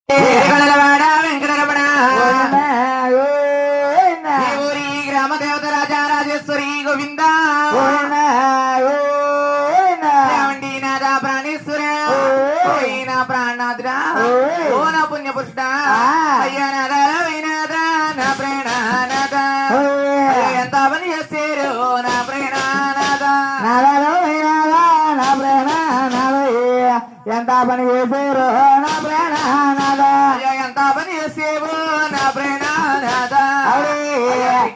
వెంకటరమణ ఊరి గ్రామ దేవత రాజా రాజేశ్వరి గోవింద నాథ ప్రాణేశ్వర నా ప్రాణనాథుడా ఓ నా పుణ్య పురుషుడా అయ్యా నాథ రవినాథ నా ప్రేణనాథ ఎంత పని చేశారు నా ప్రేణనాథ ఎంత పని చేశారు నా ప్రాణనాథ ఎంత పని చేసేవు నా ప్రేణనాథ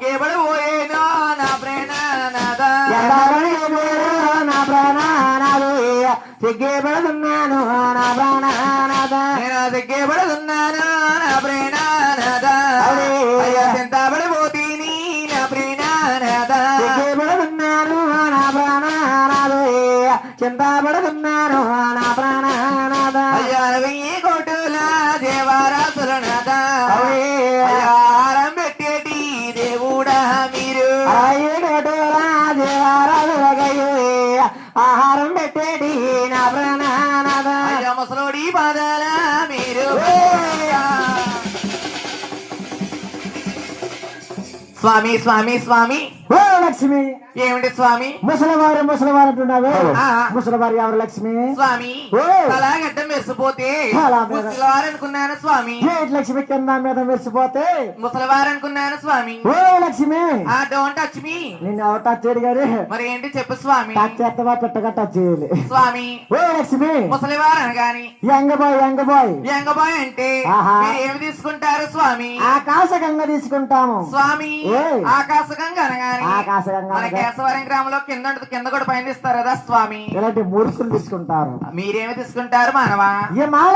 కేవలం పోయేనో నా ప్రేణనాథ ఎంత పని చేశారు నా ప్రాణనాథ సిగ్గిపడుతున్నాను నా ప్రాణనాథ నేను సిగ్గిపడుతున్నాను నా ప్రేణనాథ ఎంత పడిపోతీని నా ప్రేణనాథ సిగ్గిపడుతున్నాను నా ప్రాణనాథ చింతపడుతున్నాను నా ప్రాణనాథ అయ్యా 1000 కోటుల దేవరాసులనాథ ఆహారం పెట్టేటి దేవుడా మీరు ఆహారం పెట్టేటి నా ప్రాణనాథ అయ్యా ముసలోడి పాదాల మీరు స్వామి స్వామి స్వామి ఓ లక్ష్మి ఏమిటి స్వామి ముసలివారు అంటున్నావు ముసలివారు ఎవరు లక్ష్మి స్వామి అలాగడ్డం మెరిసిపోతే ముసలివారు అనుకున్నాను స్వామి లక్ష్మి కింద మీద మెరిసిపోతే ముసలివారు అనుకున్నాను స్వామి ఓ లక్ష్మి డోంట్ టచ్ మీ నిన్ను ఎవరు టచ్ చేయడు గారు మరి ఏంటి చెప్పు స్వామి టచ్ చేస్తావా పెట్టగా టచ్ చేయాలి స్వామి ఓ లక్ష్మి ముసలివారు అనగాని యంగ్ బాయ్ యంగబాయ్ అంటే మీరు ఏమి తీసుకుంటారు స్వామి ఆకాశగంగా తీసుకుంటాము స్వామి ఆకాశగంగా అనగాని ఆకాశగంగా మన కేశవరం గ్రామంలో కింద కూడా పైన ఇస్తారు కదా స్వామి ఇలాంటి మూర్ఖులు తీసుకుంటారు మీరేమి తీసుకుంటారు మానవా ఈ మాల